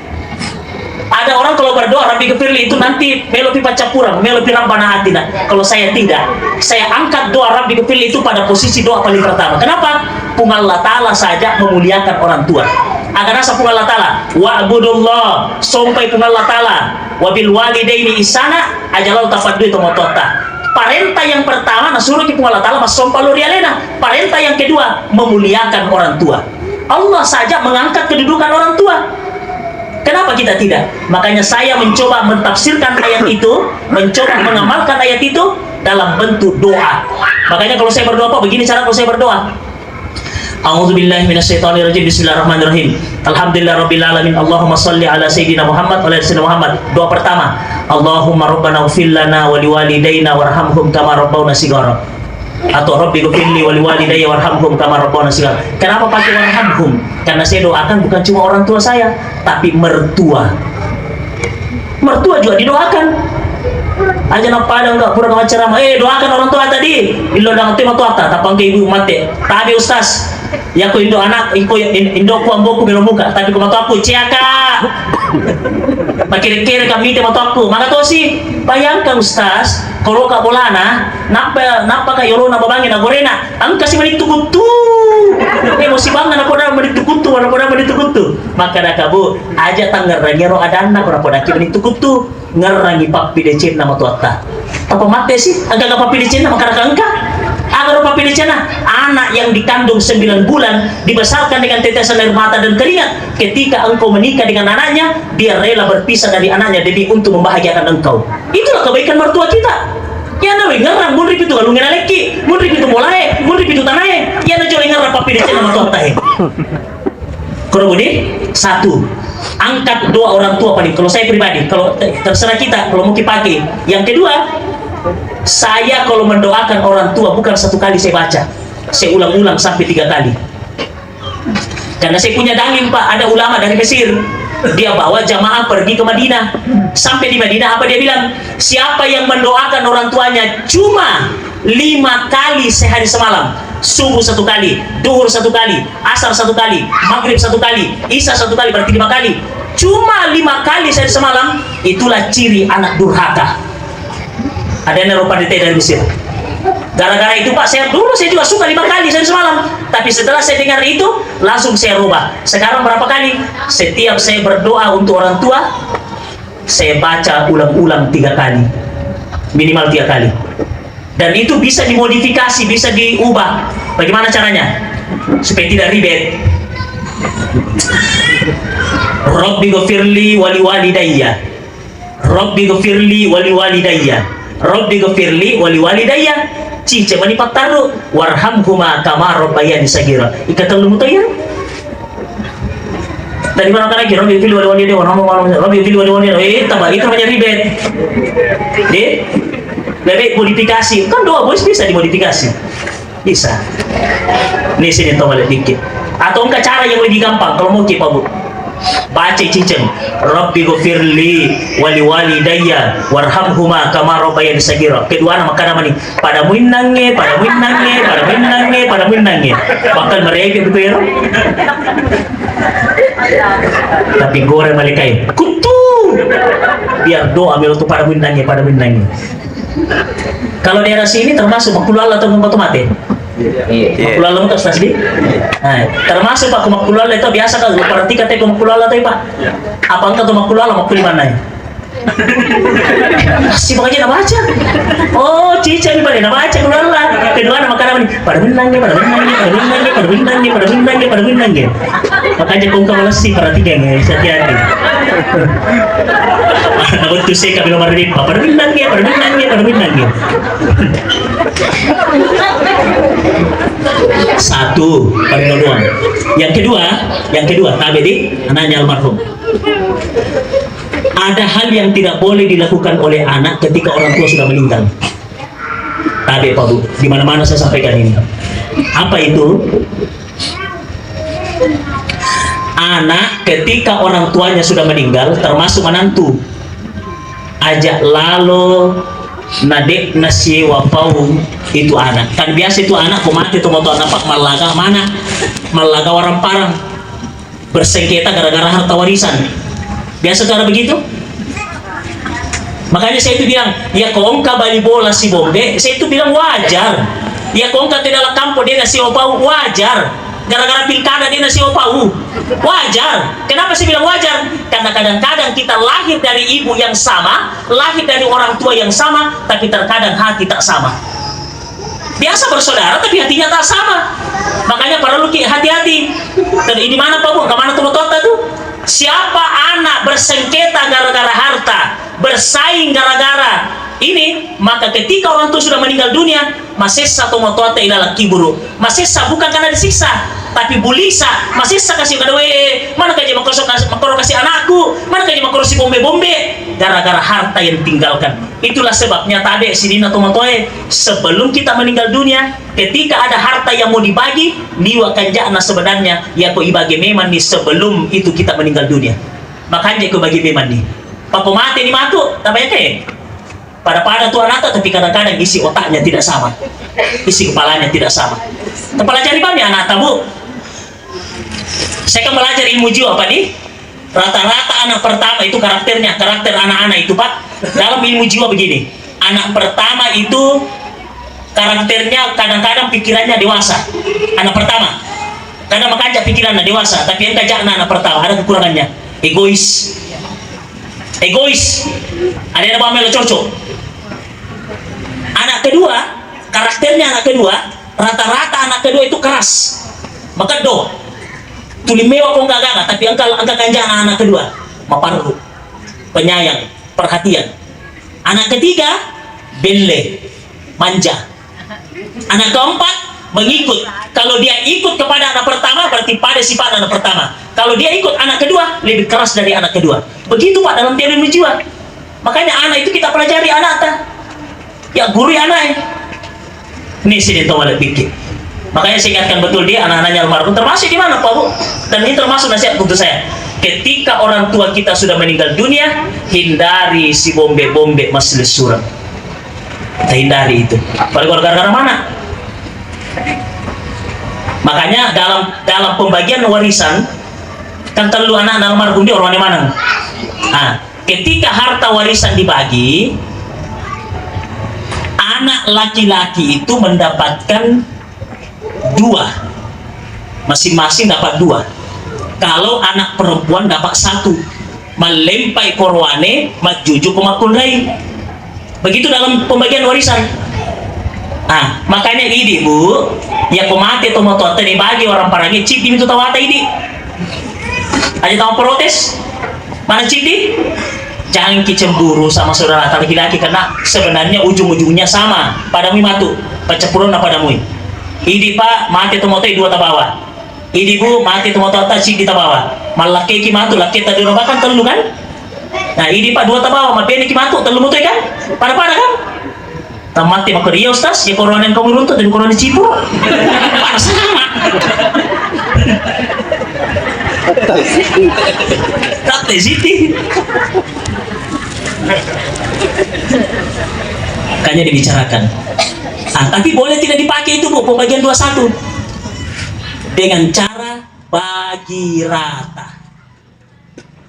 [SPEAKER 1] Ada orang kalau berdoa Rabbi Ghfirli itu nanti melopi pacapurang, melopi rabbana atina. Kalau saya tidak, saya angkat doa Rabbi Ghfirli itu pada posisi doa paling pertama. Kenapa? Allah Ta'ala saja memuliakan orang tua. Agar rasa Allah Ta'ala wa'budullah sampai Allah Ta'ala wabil walidaini isana ajalau tafaddu itu motota. Parenta yang pertama nasuruh ki Allah Ta'ala masompalu rialena. Parenta yang kedua memuliakan orang tua. Allah saja mengangkat kedudukan orang tua. Kenapa kita tidak? Makanya saya mencoba mentafsirkan ayat itu, mencoba mengamalkan ayat itu dalam bentuk doa. Makanya kalau saya berdoa begini cara kalau saya berdoa. A'udzubillahi minasyaitonirrajim. Bismillahirrahmanirrahim. Alhamdulillahirabbil alamin. Allahumma shalli ala sayyidina Muhammad wa ala sayyidina Muhammad. Doa pertama, Allahumma rabbana ighfir lana wa liwalidayna warhamhum kama rabbawna shighara. Atau Rabbi ighfirli wa liwalidayya warhamhum kama rabbawna shighara. Kenapa pakai warhamhum? Karena saya doakan bukan cuma orang tua saya, tapi mertua. Mertua juga didoakan. Aja nak pada enggak pura dengan ceramah. Doakan orang tua tadi. Ilo dang tema tua ta tapang ke ibu mati. Tadi Ustaz, ya ko indo anak, indo ko ambo ko muka, tapi ko matu aku ciaka. Pakir-kir kami tema aku. Maka to si bayangkan Ustaz, kalau ka bolana, napa ka yoro na babangin na gorena, ang kasi manitukutu. Musibang na poda manitukutu, na poda manitukutu. Maka na kabu, aja tanggar ragero adanna ko na poda ki manitukutu. Ngerangi papi decen nama tuata. Apa mate sih? Agak papi decen nama karena engkau. Agar papi decen anak yang dikandung 9 bulan dibesarkan dengan tetesan air mata dan keringat. Ketika engkau menikah dengan anaknya, dia rela berpisah dari anaknya demi untuk membahagiakan engkau. Itulah kebaikan mertua kita. Ya nawe ngerang mun ripitu galungin aleki, mun ripitu molae, mun ripitu tanae. Ya na jole ngerang papi decen nama tuata. Kurang satu, angkat doa orang tua paling. Kalau saya pribadi, kalau terserah kita, kalau mau dipakai. Yang kedua, saya kalau mendoakan orang tua bukan 1 kali saya baca, saya ulang-ulang sampai 3 kali. Karena saya punya dalil Pak, ada ulama dari Mesir, dia bawa jamaah pergi ke Madinah. Sampai di Madinah apa dia bilang? Siapa yang mendoakan orang tuanya cuma 5 kali sehari semalam, subuh 1 kali, duhur 1 kali, asar 1 kali, maghrib 1 kali, isya 1 kali, berarti 5 kali. Cuma 5 kali sehari semalam, itulah ciri anak durhaka. Ada yang rupa dari Mesir. Gara-gara itu Pak, saya juga suka 5 kali sehari semalam. Tapi setelah saya dengar itu, langsung saya rubah. Sekarang berapa kali? Setiap saya berdoa untuk orang tua, saya baca ulang-ulang 3 kali, minimal 3 kali. Dan itu bisa dimodifikasi, bisa diubah. Bagaimana caranya? Supaya tidak ribet. Rabbi ghfirli wa liwalidayya. Rabbi ghfirli wa liwalidayya. Rabbi ghafirli wali walidayya cice mani pataru warhamhuma kama rabbayani sagira ikatan lu mutayya dari mana kan lagi Rabbi ghafirli wali walidayya Rabbi ghafirli wali walidayya tambah itu namanya ribet lebih modifikasi kan doa bos bisa dimodifikasi bisa nih sini tahu balik dikit atau enggak cara yang lebih gampang kalau mau kipa bu baca ciceng Rabbi ghafirli wali walidayya warhamhuma kama rabbayani sagira kedua nama kana nih pada muinange bakal mereka betul tapi goreng malikai kutu biar doa melu tu pada muinange kalau daerah sini termasuk makhluk Allah atau membantu mati makhluk Allah itu tasdi termasuk pak makhluk Allah itu biasa kan perhatikan teko makhluk Allah itu pak apa engkau tuh makhluk Allah makhluk mana ya si makanya nak baca oh cica ni pada nak baca makhluk Allah kedua nama kana pada bintangnya makanya kau melesi perhatikan ya hati-hati namun tu saya kami nomor ini pada bintangnya satu pada doang yang kedua tabe di anaknya almarhum ada hal yang tidak boleh dilakukan oleh anak ketika orang tua sudah meninggal tabe Pak Bu di mana-mana saya sampaikan ini apa itu anak ketika orang tuanya sudah meninggal termasuk menantu ajak lalu nadek nasi wafau itu anak kan biasa itu anak mati itu motor nampak malaga orang parang bersengketa gara-gara harta warisan biasa cara begitu makanya saya itu bilang ya kongka bali bola si bombe saya itu bilang wajar ya kongka tidak kampung dia nasi wafau wajar gara-gara pilkada dia nasi opau wajar. Kenapa sih bilang wajar? Karena kadang-kadang kita lahir dari ibu yang sama, lahir dari orang tua yang sama, tapi terkadang hati tak sama. Biasa bersaudara tapi hatinya tak sama. Makanya perlu hati-hati. Dan ini mana Pak Bu? Kemana tuh Tota tuh? Siapa anak bersengketa gara-gara harta, bersaing gara-gara ini, maka ketika orang tua sudah meninggal dunia, masih satu motota ilalah kiburu. Masih bukan karena disiksa, tapi bulisa. Masih kasih kadwe, mana kaji makro kasih anakku, mana kaji makro si bombe gara-gara harta yang tinggalkan. Itulah sebabnya tadi sidina tomotoe sebelum kita meninggal dunia, ketika ada harta yang mau dibagi, niwa kanjana sebenarnya ya ko ibagi memang nih sebelum itu kita meninggal dunia. Makanya ko bagi memang nih. Papo mati ni matu, tapaya kayak pada tuan anak tapi kadang-kadang isi otaknya tidak sama, isi kepalanya tidak sama. Pelajari apa nih anak tabu? Saya kan belajar ilmu jiwa apa nih? Rata-rata anak pertama itu karakter anak-anak itu Pak. Dalam ilmu jiwa begini, anak pertama itu karakternya kadang-kadang pikirannya dewasa. Anak pertama, kadang makanya pikirannya dewasa, tapi yang kajak anak pertama ada kekurangannya, egois. Ada yang namanya cocok. Anak kedua, karakternya anak kedua, rata-rata anak kedua itu keras. Maka tuli mewah kok enggak, tapi angka kanjana anak kedua, maparu, penyayang, perhatian. Anak ketiga, belle, manja. Anak keempat, mengikut. Kalau dia ikut kepada anak pertama, berarti pada sifat anak pertama. Kalau dia ikut anak kedua, lebih keras dari anak kedua. Begitu Pak dalam teori jiwa. Makanya anak itu kita pelajari anak ta. Ya guru anak. Ini sini tahu ada pikir. Makanya saya ingatkan betul dia anak-anaknya almarhum termasuk di mana Pak Bu? Dan ini termasuk nasihat untuk saya. Ketika orang tua kita sudah meninggal dunia, hindari si bombe-bombe majelis suram. Kita hindari itu. Apalagi gara-gara mana? Makanya dalam pembagian warisan kan terlalu anak almarhum dia orang mana? Nah, ketika harta warisan dibagi, anak laki-laki itu mendapatkan 2, masing-masing dapat 2. Kalau anak perempuan dapat 1, melempai korwane, majuju kumakulai. Begitu dalam pembagian warisan. Nah, makanya ini Bu, ya komate atau motor tadi bagi orang parangi cip itu tawata ini. Aja tahu protes? Mana cip di? Jangan cemburu sama saudara laki-laki karena sebenarnya ujung-ujungnya sama. Padamu matu, pacapuron na padamu. Idi pa mati tumoto dua tabawa. Idi bu mati tumoto atas di tabawa. Malaki ki matu laki ta dua bahkan telu kan? Nah idi pa dua tabawa mapeni ki matu telu mutoy kan? Pada kan? Tamati makariya ustaz, ya corona yang kamu runtut dan corona cipu. Sama. Kata Siti. Makanya dibicarakan. Tapi boleh tidak dipakai itu Bu, pembagian 21 dengan cara bagi rata.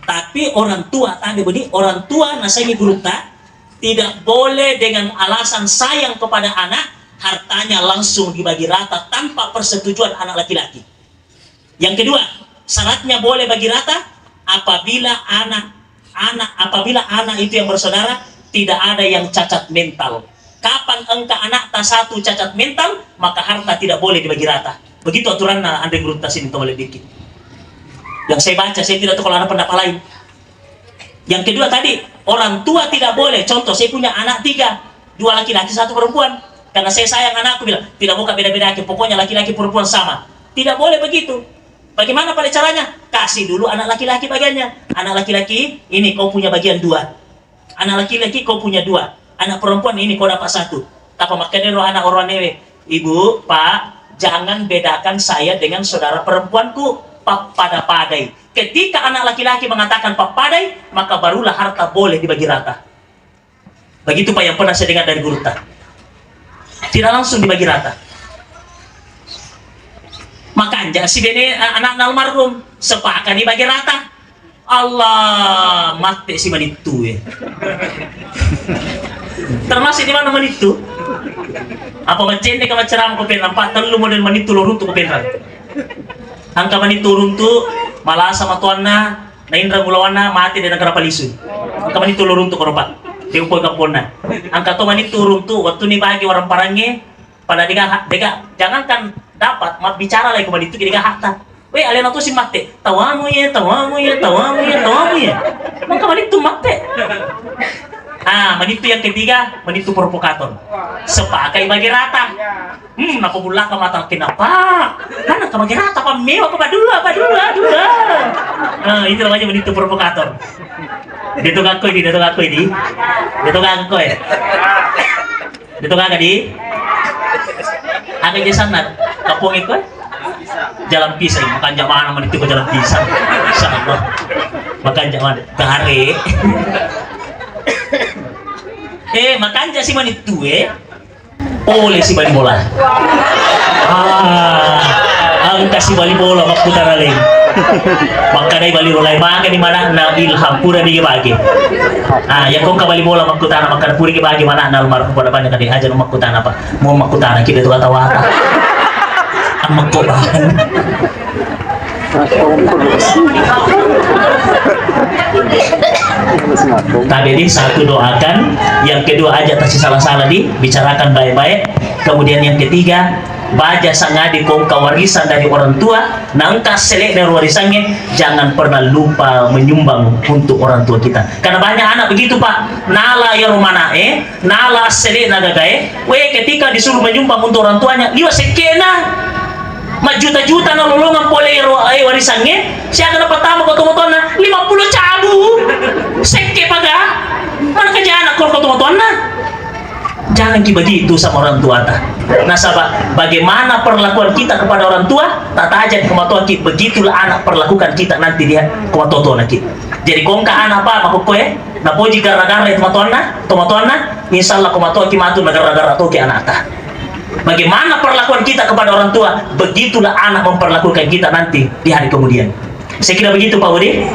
[SPEAKER 1] Tapi orang tua tadi begini, orang tua nasanya guru tidak boleh dengan alasan sayang kepada anak, hartanya langsung dibagi rata tanpa persetujuan anak laki-laki. Yang kedua, syaratnya boleh bagi rata apabila anak itu yang bersaudara tidak ada yang cacat mental. Kapan engkau anak tak satu cacat mental, maka harta tidak boleh dibagi rata. Begitu aturan Andre Guru ini boleh dikit. Yang saya baca, saya tidak tahu kalau ada pendapat lain. Yang kedua tadi, orang tua tidak boleh. Contoh, saya punya anak 3, 2 laki-laki, 1 perempuan. Karena saya sayang anakku, bilang tidak buka beda-beda, pokoknya laki-laki perempuan sama. Tidak boleh begitu. Bagaimana pada caranya? Kasih dulu anak laki-laki bagiannya. Anak laki-laki, ini kau punya bagian 2. Anak laki-laki kau punya 2. Anak perempuan ini kau dapat 1. Apa makanya anak orang newe? Ibu, Pak, jangan bedakan saya dengan saudara perempuanku. Pak pada-padai. Ketika anak laki-laki mengatakan Pak padai, maka barulah harta boleh dibagi rata. Begitu Pak yang pernah saya dengar dari guru tidak langsung dibagi rata. Makanya si bene anak almarhum sepakat dibagi rata. Allah mati si manitu ya. Termasuk di mana manitu? Apa macende ka maceram ko pen nampak telu model manitu loruntu ko penran. Angka manitu runtu malah sama tuanna na indra mulawana mati di negara palisun. Angka manitu loruntu ko ropat. Di upoy kampona. Angka to manitu runtu waktu ni bagi orang parange pada dega jangankan dapat mat bicara lagi ko manitu dega hakta. Weh, alien itu si mate. Tawamu ya. Maka manitu mate. Manitu yang ketiga, manitu provokator. Sepakai bagi rata. Napabula ka mata kenapa? Mana ka bagi rata pa mewah pa dua. Itu namanya manitu provokator. Dito gangko ini. Dito gangka di. Aga jasanat. Kapong iko. Jalan pisang, makan mana manitu ko jalan pisang. Insyaallah. Makan mana? Kahare. Makan si manitu oleh si bali bola. Ang kasi bali bola makutara lagi. Maka dari bali bola maka di mana na ilham pura di bagi. Ya kong ka bali bola makutara maka puri bagi mana na almarhum pada banyak kali aja makutara apa. Mau makutara kita tu kata ang magkubahan. Tadi satu doakan, yang kedua ajak tasi salah-salah bicarakan baik-baik. Kemudian yang ketiga, baca sangadi kong kawarisan dari orang tua, nangka selek dari warisannya, jangan pernah lupa menyumbang untuk orang tua kita. Karena banyak anak begitu Pak, nala ya rumana nala selek nagagae, ketika disuruh menyumbang untuk orang tuanya, liwa sekena. Juta-juta na lulungan pole warisannya, siya ka na patama ko tumutuan na 50 cabu. Sekke paga. Mana kerja anak ko tumutuan na? Jangan begitu sama orang tua ta. Nah sahabat, bagaimana perlakuan kita kepada orang tua, tak aja kematuan kita, begitulah anak perlakukan kita nanti dia kematuan kita. Jadi kong ka anak apa makukoy, na po gara-gara kematuan na, insyaallah kematuan kita matu gara-gara to ki anak ta. Bagaimana perlakuan kita kepada orang tua, begitulah anak memperlakukan kita nanti di hari kemudian. Saya kira begitu Pak Budi.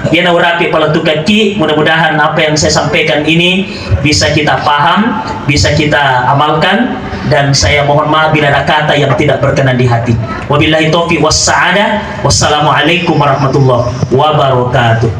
[SPEAKER 1] Ya naurapi peletukan ki, mudah-mudahan apa yang saya sampaikan ini bisa kita paham, bisa kita amalkan, dan saya mohon maaf bila ada kata yang tidak berkenan di hati. Wabillahi taufiq wassa'adah. Wassalamualaikum warahmatullahi wabarakatuh.